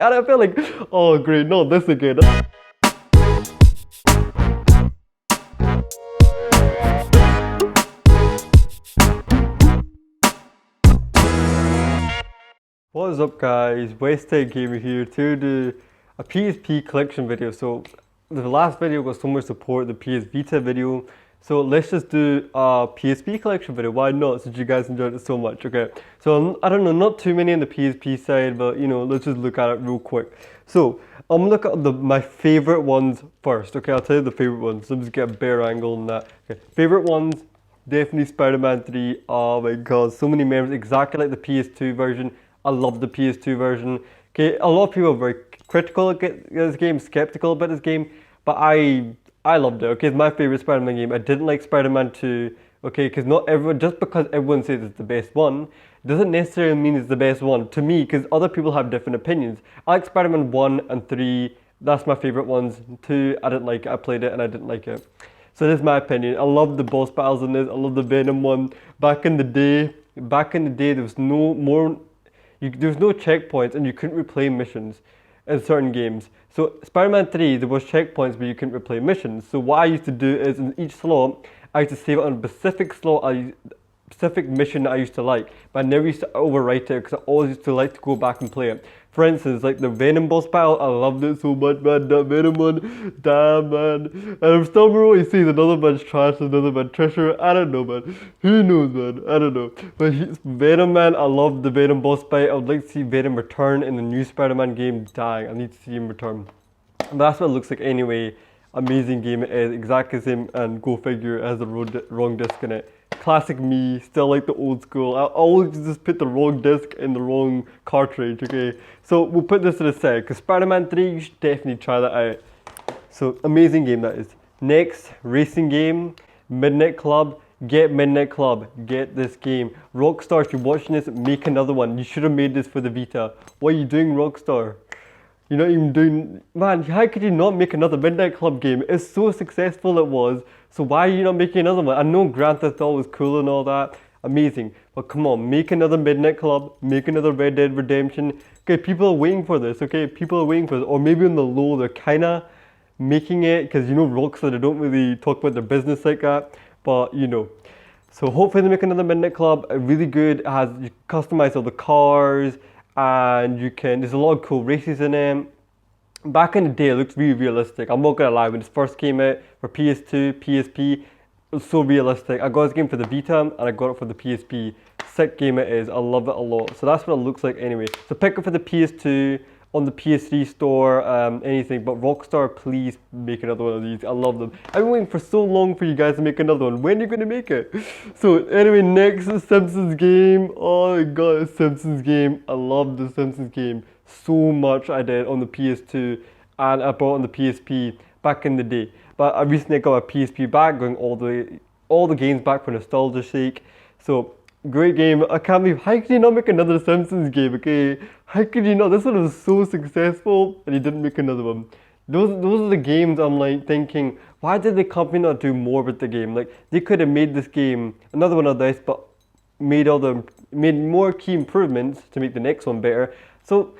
And I feel like, oh great, not this again. What is up guys, Westside Gamer here to do a PSP collection video. So the last video got so much support, the PS Vita video. So let's just do a PSP collection video, why not, since you guys enjoyed it so much, okay? So I don't know, not too many on the PSP side, but you know, let's just look at it real quick. So I'm gonna look at my favorite ones first, okay? I'll tell you the favorite ones, so I'm just get a better angle on that. Okay, favorite ones, definitely Spider-Man 3, oh my god, so many memories, exactly like the PS2 version. I love the PS2 version. Okay, a lot of people are very critical of this game, skeptical about this game, but I loved it. Okay, it's my favorite Spider-Man game. I didn't like Spider-Man 2. Okay, because not everyone, just because everyone says it's the best one, doesn't necessarily mean it's the best one to me. Because other people have different opinions. I like Spider-Man 1 and 3. That's my favorite ones. 2, I didn't like it. I played it and I didn't like it. So this is my opinion. I love the boss battles in this. I love the Venom one. Back in the day, there was no more. There's no checkpoints and you couldn't replay missions in certain games. So Spider-Man 3, there was checkpoints but you couldn't replay missions. So what I used to do is in each slot, I used to save it on a specific slot, specific mission that I used to like. But I never used to overwrite it because I always used to like to go back and play it. For instance, like the Venom boss battle, I loved it so much, man. That Venom one, damn, man. And I'm still remember he sees another man's trash, another man's treasure. I don't know, man. Who knows, man? I don't know. But Venom, man, I love the Venom boss fight. I would like to see Venom return in the new Spider-Man game. Dang, I need to see him return. But that's what it looks like anyway. Amazing game it is, exactly the same, and go figure, it has the wrong disc in it. Classic me, still like the old school. I always just put the wrong disc in the wrong cartridge, okay? So we'll put this to the side, because Spider-Man 3, you should definitely try that out. So amazing game that is. Next, racing game, Midnight Club. Get Midnight Club, get this game. Rockstar, if you're watching this, make another one. You should have made this for the Vita. What are you doing, Rockstar? You're not even doing, man, how could you not make another Midnight Club game? It's so successful it was, so why are you not making another one? I know Grand Theft Auto was cool and all that, amazing, but come on, make another Midnight Club, make another Red Dead Redemption. Okay, people are waiting for this, okay, people are waiting for this, or maybe on the low, they're kinda making it, because you know Rockstar, they don't really talk about their business like that, but you know. So hopefully they make another Midnight Club, really good, it has, you customize all the cars, and there's a lot of cool races in it. Back in the day, it looked really realistic. I'm not gonna lie, when this first came out for PS2, PSP, it was so realistic. I got this game for the Vita and I got it for the PSP. Sick game it is, I love it a lot. So that's what it looks like anyway. So pick it for the PS2, on the PS3 store, anything, but Rockstar, please make another one of these. I love them. I've been waiting for so long for you guys to make another one. When are you gonna make it? So anyway, next is Simpsons game. Oh my god, Simpsons game. I love the Simpsons game so much. I did on the PS2 and I bought on the PSP back in the day. But I recently got a PSP back, going all the games back for nostalgia's sake. So great game. I can't believe, how could you not make another Simpsons game, okay? How could you not? This one was so successful and you didn't make another one. Those are the games I'm like thinking, why did the company not do more with the game? Like they could have made this game, another one of this, but made more key improvements to make the next one better. So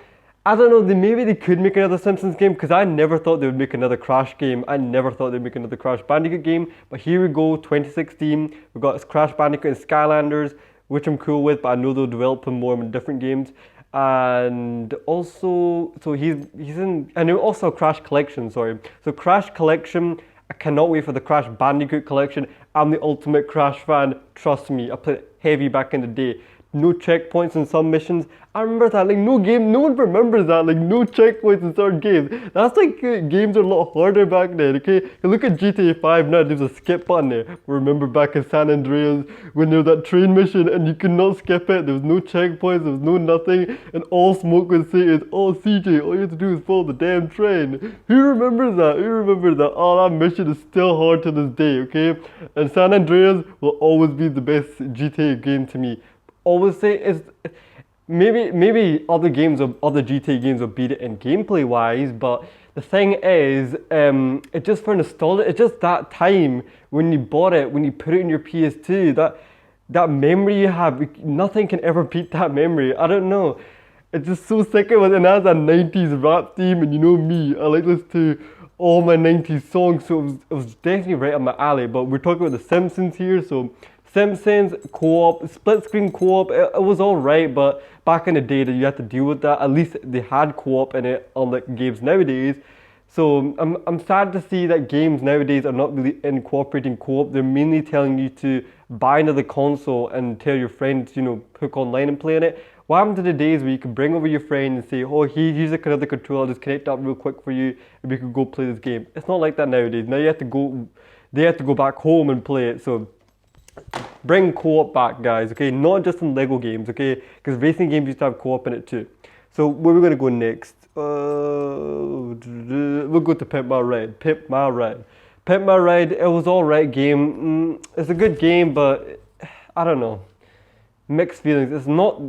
I don't know, maybe they could make another Simpsons game, because I never thought they would make another Crash game. I never thought they'd make another Crash Bandicoot game. But here we go, 2016, we've got Crash Bandicoot and Skylanders, which I'm cool with, but I know they'll develop him more in different games. And also, so he's in, and also Crash Collection, sorry. So Crash Collection, I cannot wait for the Crash Bandicoot collection. I'm the ultimate Crash fan, trust me. I played heavy back in the day. No checkpoints in some missions. I remember that, like no one remembers that, like no checkpoints in certain games. That's like games are a lot harder back then, okay? You look at GTA 5 now, there's a skip button there. Remember back in San Andreas when there was that train mission and you could not skip it, there was no checkpoints, there was no nothing, and all Smoke would say is, oh CJ, all you have to do is follow the damn train. Who remembers that? Who remembers that? Oh, that mission is still hard to this day, okay? And San Andreas will always be the best GTA game to me. Always say is maybe other GTA games will beat it in gameplay wise, but the thing is, it's just for nostalgia. It's just that time when you bought it, when you put it in your PS2, that memory you have, nothing can ever beat that memory. I don't know. It's just so sick of it, and it has a 90s rap theme, and you know me, I like listen to all my 90s songs, so it was definitely right up my alley. But we're talking about The Simpsons here, so Simpsons co-op, split screen co-op, it was alright, but back in the day that you had to deal with that. At least they had co-op in it, unlike games nowadays. So I'm sad to see that games nowadays are not really incorporating co-op. They're mainly telling you to buy another console and tell your friends, you know, hook online and play on it. What happened to the days where you could bring over your friend and say, oh, here's another controller, I'll just connect that real quick for you, and we could go play this game. It's not like that nowadays. Now they have to go back home and play it. So bring co-op back, guys, okay? Not just in Lego games, okay? Because racing games used to have co-op in it too. So where are we going to go next? We'll go to Pimp My Ride. Pimp My Ride. Pimp My Ride, it was alright game. It's a good game, but I don't know. Mixed feelings. It's not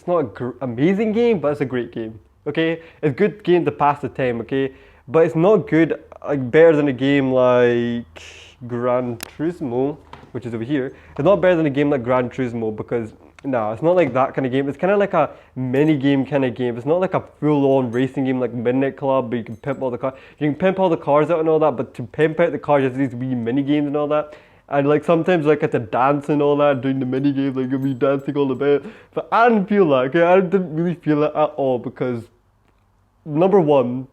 an amazing game, but it's a great game, okay? It's a good game to pass the time, okay? But it's not good, like better than a game like Gran Turismo, which is over here. It's not better than a game like Gran Turismo because, nah, it's not like that kind of game. It's kind of like a mini game kind of game. It's not like a full-on racing game like Midnight Club, but you can pimp all the cars. You can pimp all the cars out and all that, but to pimp out the cars, there's these wee mini games and all that. And like sometimes like at the dance and all that, doing the mini games, like you'll be dancing all about. But I didn't feel that, okay? I didn't really feel it at all because, number one,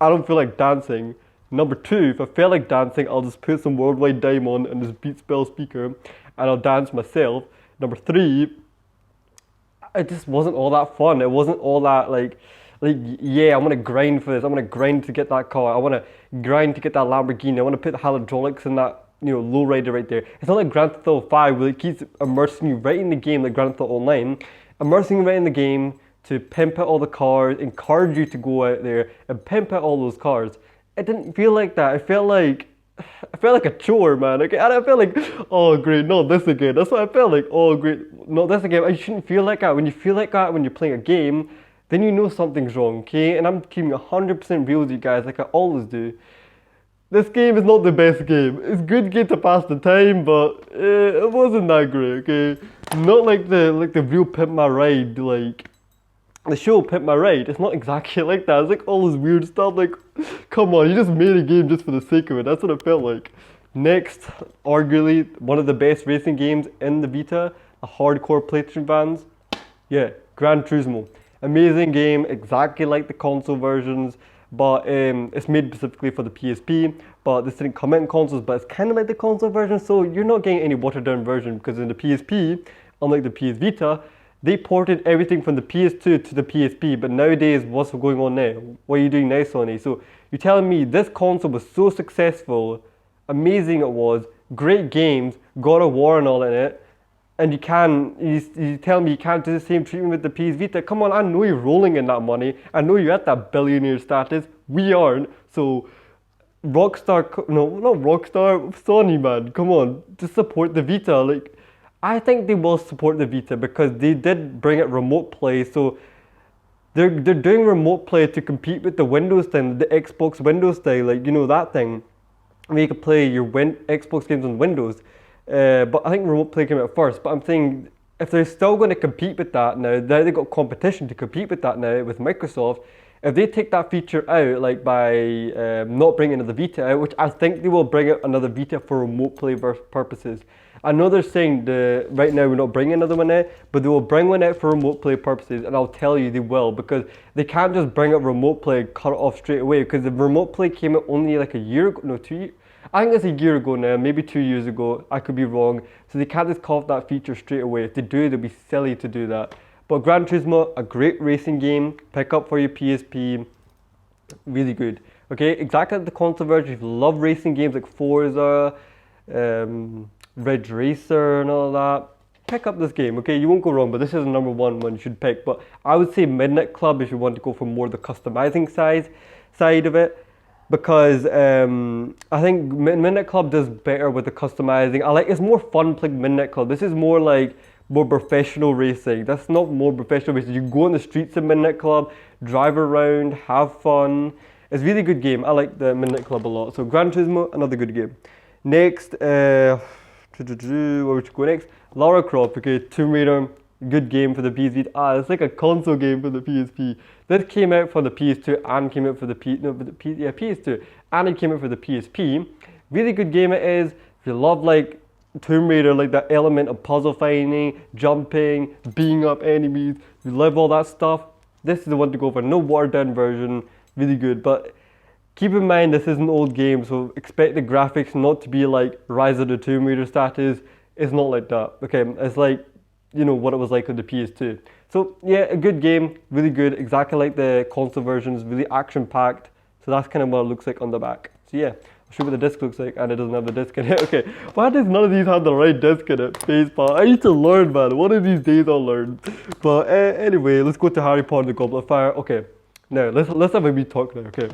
I don't feel like dancing. Number two, if I feel like dancing, I'll just put some Worldwide Dime on and just beat spell speaker and I'll dance myself. Number three, it just wasn't all that fun. It wasn't all that like yeah, I want to grind for this. I want to grind to get that car. I want to grind to get that Lamborghini. I want to put the hydraulics in that, you know, lowrider right there. It's not like Grand Theft Auto 5 where it keeps immersing you right in the game like Grand Theft Auto Online. Immersing you right in the game to pimp out all the cars, encourage you to go out there and pimp out all those cars. It didn't feel like that. I felt like a chore, man. Okay, I felt like, oh great, not this again. That's what I felt like. Oh great, not this again. I shouldn't feel like that. When you feel like that when you're playing a game, then you know something's wrong, okay? And I'm keeping 100% real with you guys, like I always do. This game is not the best game. It's a good game to pass the time, but it wasn't that great, okay? Not like the real Pimp My Ride, like the show Pimp My Ride. It's not exactly like that. It's like all this weird stuff. Like, come on, you just made a game just for the sake of it. That's what it felt like. Next, arguably one of the best racing games in the Vita, the hardcore PlayStation fans. Yeah, Gran Turismo. Amazing game, exactly like the console versions, but it's made specifically for the PSP. But this didn't come out in consoles, but it's kind of like the console version, so you're not getting any watered down version because in the PSP, unlike the PS Vita, they ported everything from the PS2 to the PSP. But nowadays, what's going on now? What are you doing now, Sony? So you're telling me this console was so successful, amazing it was, great games, God of War and all in it, and you tell me you can't do the same treatment with the PS Vita? Come on, I know you're rolling in that money. I know you're at that billionaire status. We aren't. So Rockstar, no, not Rockstar, Sony, man, come on, just support the Vita. Like, I think they will support the Vita because they did bring it remote play. So they're doing remote play to compete with the Windows thing, the Xbox Windows style, like, you know, that thing. I mean, you could play your Xbox games on Windows. But I think remote play came out first. But I'm saying if they're still going to compete with that now they've got competition to compete with that now with Microsoft. If they take that feature out, like by not bringing another Vita out, which I think they will bring out another Vita for remote play purposes. I know they're saying right now we're not bringing another one out, but they will bring one out for remote play purposes, and I'll tell you they will, because they can't just bring out remote play and cut it off straight away, because the remote play came out only like a year ago, no, 2 years. I think it's a year ago now, maybe 2 years ago, I could be wrong. So they can't just cut off that feature straight away. If they do, they'll be silly to do that. But Gran Turismo, a great racing game, pick up for your PSP, really good. Okay, exactly like the console version. If you love racing games like Forza, Ridge Racer and all that, pick up this game, okay? You won't go wrong, but this is the number one you should pick. But I would say Midnight Club if you want to go for more the customizing side of it. Because I think Midnight Club does better with the customizing. It's more fun playing Midnight Club. This is more like more professional racing. That's not more professional racing. You go on the streets of Midnight Club, drive around, have fun. It's a really good game. I like the Midnight Club a lot. So Gran Turismo, another good game. Next, where would you go next? Lara Croft, okay, Tomb Raider. good game for the PS Vita. It's like a console game for the PSP. This came out for the PS2 and came out for the PS2 and it came out for the PSP. Really good game it is. If you love like Tomb Raider, like that element of puzzle finding, jumping, beating up enemies, you love all that stuff, this is the one to go for. No watered down version, really good. But keep in mind this is an old game, so expect the graphics not to be like Rise of the Tomb Raider status. It's not like that, okay? It's like, you know, what it was like with the PS2. So yeah, a good game, really good, exactly like the console versions, really action packed. So that's kind of what it looks like on the back. So yeah, I'll show you what the disc looks like, and it doesn't have the disc in it. Okay, why does none of these have the right disc in it? Facepalm. I need to learn, man. One of these days I'll learn. But anyway, let's go to Harry Potter and the Goblet of Fire. Okay, now let's have a wee talk now. Okay,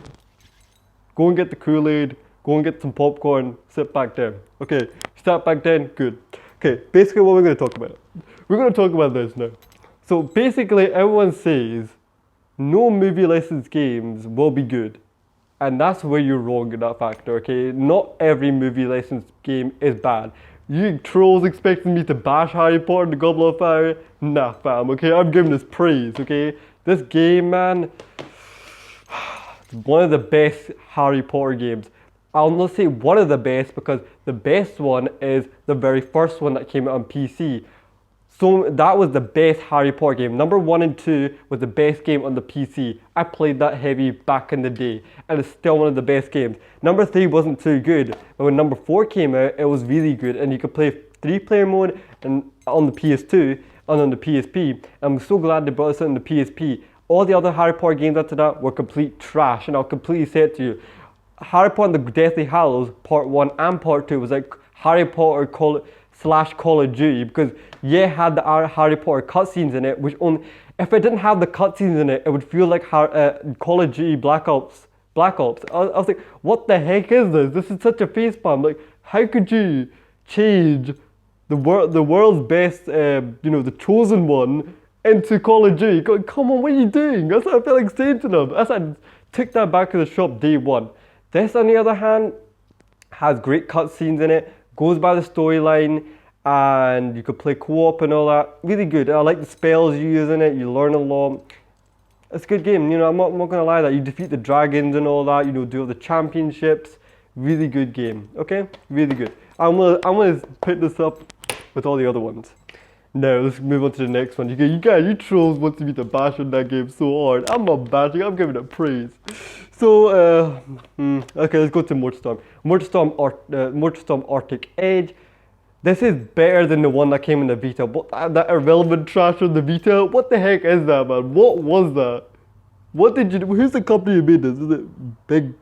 go and get the Kool-Aid. Go and get some popcorn. Sit back down. Okay, sat back down. Good. Okay, basically what we're going to talk about. We're going to talk about this now. So basically everyone says no movie licensed games will be good. And that's where you're wrong in that factor, okay? Not every movie licensed game is bad. You trolls expecting me to bash Harry Potter and the Goblet of Fire? Nah, fam, okay? I'm giving this praise, okay? This game, man, it's one of the best Harry Potter games. I'll not say one of the best because the best one is the very first one that came out on PC. So that was the best Harry Potter game. Number 1 and 2 was the best game on the PC. I played that heavy back in the day and it's still one of the best games. Number 3 wasn't too good, but when number 4 came out, it was really good and you could play 3-player mode and on the PS2 and on the PSP. I'm so glad they brought us out on the PSP. All the other Harry Potter games after that were complete trash, and I'll completely say it to you. Harry Potter and the Deathly Hallows Part 1 and Part 2 was like Harry Potter Call of Duty, because yeah, it had the Harry Potter cutscenes in it, which only, if it didn't have the cutscenes in it, it would feel like Call of Duty Black Ops. I was like, what the heck is this? This is such a facepalm. Like, how could you change the world's best, you know, the chosen one into Call of Duty? Come on, what are you doing? That's what I feel like saying to them. That's why I took that back to the shop day one. This, on the other hand, has great cutscenes in it, goes by the storyline, and you could play co-op and all that. Really good. I like the spells you use in it. You learn a lot. It's a good game. You know, I'm not gonna lie that you defeat the dragons and all that. You know, do all the championships. Really good game. Okay, really good. I'm gonna pick this up with all the other ones. Now let's move on to the next one. You trolls want me to bash on that game so hard. I'm not bashing. I'm giving it praise. So okay, let's go to Motorstorm. Motorstorm Arctic Edge. This is better than the one that came in the Vita. But that irrelevant trash on the Vita, what the heck is that, man? What was that? What did you do? Who's the company who made this? Is it Big?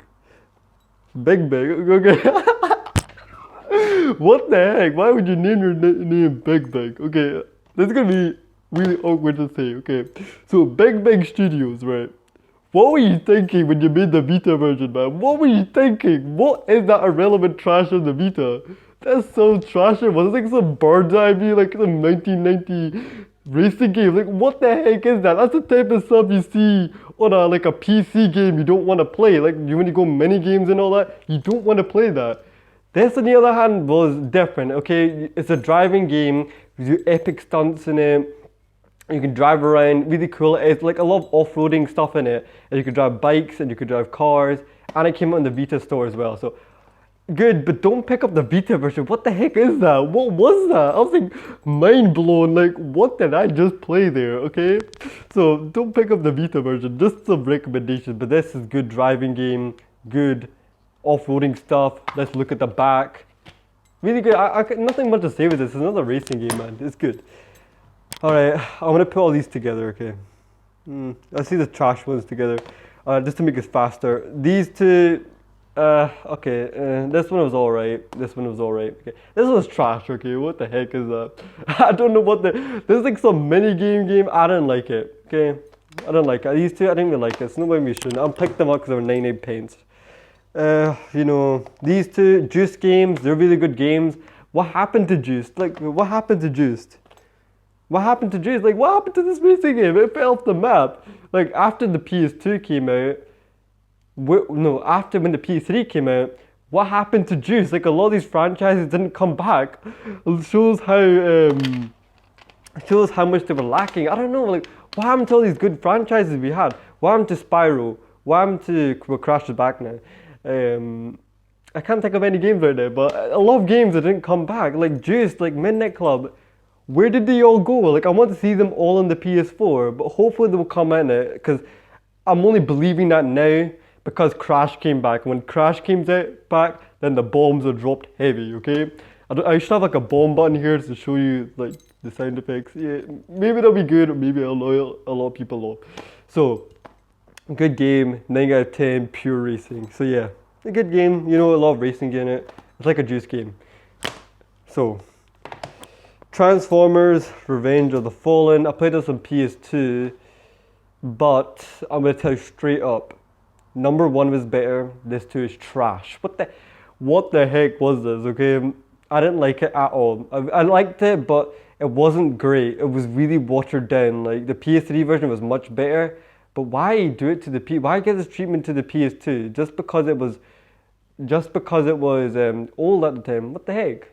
Okay. What the heck? Why would you name your name Big? Okay, this is gonna be really awkward to say. Okay, so Big Studios, right? What were you thinking when you made the Vita version, man? What were you thinking? What is that irrelevant trash on the Vita? That's so trashy. Was it like some bird's eye view, like some 1990 racing game? Like, what the heck is that? That's the type of stuff you see on like a PC game you don't want to play. Like, when you go mini games and all that, you don't want to play that. This, on the other hand, was different, okay? It's a driving game. You do epic stunts in it. You can drive around, really cool. It's like a lot of off-roading stuff in it. And you can drive bikes and you can drive cars. And it came out in the Vita store as well. So, good, but don't pick up the Vita version. What the heck is that? What was that? I was like mind blown. Like, what did I just play there? Okay, so don't pick up the Vita version. Just some recommendations. But this is good driving game, good off-roading stuff. Let's look at the back. Really good. I nothing much to say with this. It's another racing game, man. It's good. All right, I'm gonna put all these together. Okay, I'll see the trash ones together, just to make it faster. These two. Okay, this one was alright, this one was alright, okay. This was trash, okay, what the heck is that? I don't know what this is like some mini game, I didn't like it, okay. I don't like it. These two, I didn't really like this, nobody shouldn't. I'll pick them up because they were 98 pence. You know, these two, Juiced games, they're really good games. What happened to Juiced? Like, what happened to Juiced? What happened to Juiced? Like, what happened to this racing game? It fell off the map. Like, after the PS2 came out, after when the PS3 came out, what happened to Juice? Like, a lot of these franchises didn't come back. It shows how shows how much they were lacking. I don't know, like, what happened to all these good franchises we had? What happened to Spyro? What happened to, well, Crash is back now. I can't think of any games right now, but a lot of games that didn't come back, like Juice, like Midnight Club. Where did they all go? Like, I want to see them all on the PS4, but hopefully they will come in it, because I'm only believing that now because Crash came back. When Crash came back, then the bombs are dropped heavy, okay? I should have like a bomb button here to show you like the sound effects. Yeah, maybe that'll be good, or maybe I'll annoy a lot of people off. So, good game, 9 out of 10, pure racing. So yeah, a good game, you know, a lot of racing in it. It's like a Juice game. So, Transformers, Revenge of the Fallen. I played this on PS2, but I'm gonna tell you straight up, number 1 was better, this 2 is trash. What the heck was this, okay? I didn't like it at all. I liked it, but it wasn't great. It was really watered down. Like, the PS3 version was much better, but why do it to the why give this treatment to the PS2? Just because it was old at the time. What the heck?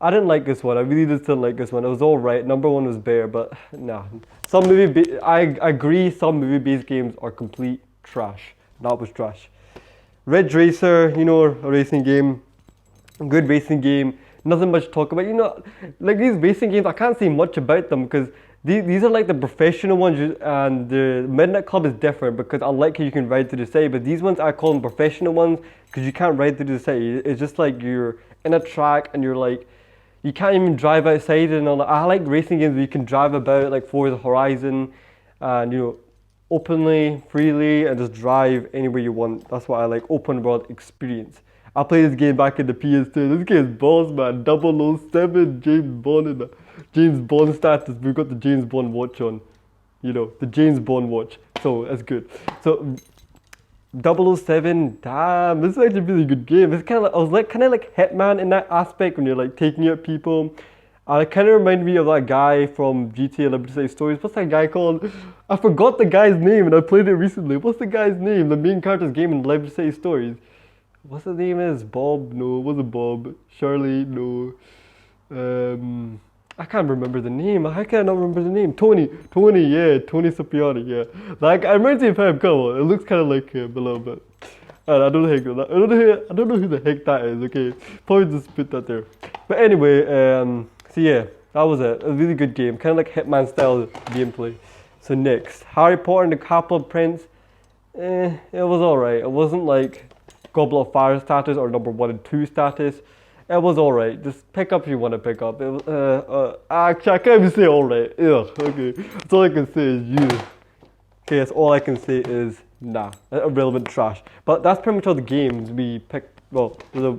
I didn't like this one. I really just didn't like this one. It was alright. Number 1 was better, but nah. I agree, some movie-based games are complete trash. That was trash. Ridge Racer, you know, a racing game. Good racing game. Nothing much to talk about. You know, like these racing games, I can't say much about them because these are like the professional ones, and the Midnight Club is different because I like how you can ride to the side, but these ones I call them professional ones because you can't ride to the side. It's just like you're in a track and you're like, you can't even drive outside and all that. I like racing games where you can drive about, like Forza Horizon, and you know, openly, freely, and just drive anywhere you want. That's what I like, open world experience. I played this game back in the PS2. This game is boss, man. 007, James Bond in the James Bond status. We've got the James Bond watch on. You know, the James Bond watch. So that's good. So 007, damn, this is actually a really good game. It's kind of, I was like kind of like Hitman in that aspect when you're like taking out people. And it kind of reminded me of that guy from GTA Liberty City Stories. What's that guy called? I forgot the guy's name and I played it recently. What's the guy's name? The main character's game in Liberty City Stories. What's his name is? Bob? No, it wasn't Bob. Charlie? No. I can't remember the name. How can I not remember the name? Tony, yeah, Tony Cipriani, yeah. Like, I remember him, come on. It looks kind of like him a little bit. And I don't know who the heck that is, okay? Probably just put that there. But anyway, so yeah, that was it. A really good game. Kind of like Hitman style gameplay. So next, Harry Potter and the Half-Blood Prince. It was alright. It wasn't like Goblet of Fire status or number 1 and 2 status. It was alright. Just pick up if you want to pick up. It was, actually, I can't even say alright. Ugh, okay. That's all I can say is you. Okay, that's all I can say is nah. Irrelevant trash. But that's pretty much all the games we picked. Well,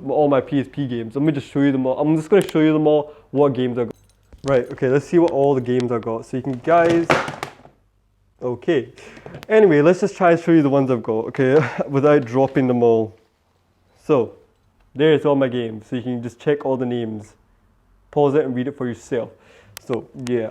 all my PSP games. Let me just show you them all. I'm just going to show you them all, what games I got. Right, okay, let's see what all the games I got. So you can, guys. Okay. Anyway, let's just try and show you the ones I've got, okay, without dropping them all. So, there's all my games, so you can just check all the names. Pause it and read it for yourself. So, yeah.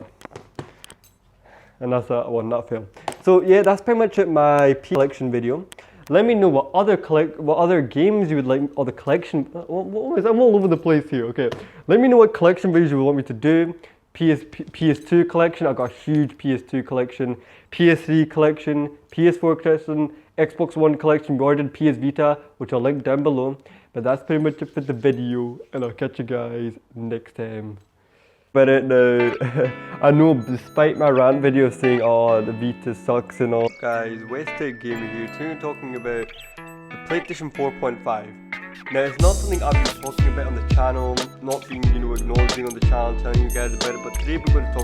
And that's that one, that film. So, yeah, that's pretty much it, my collection video. Let me know what other games you would like, or the collection, I'm all over the place here, okay. Let me know what collection videos you would want me to do. PS2 collection, I've got a huge PS2 collection, PS3 collection, PS4 collection, Xbox One collection, we ordered PS Vita, which I'll link down below. But that's pretty much it for the video, and I'll catch you guys next time. But now, I know despite my rant video saying, oh, the Vita sucks and all. Guys, Wasted Gamer here, today talking about the PlayStation 4.5. Now, it's not something I've been talking about on the channel, not being, acknowledging on the channel, telling you guys about it, but today we're going to talk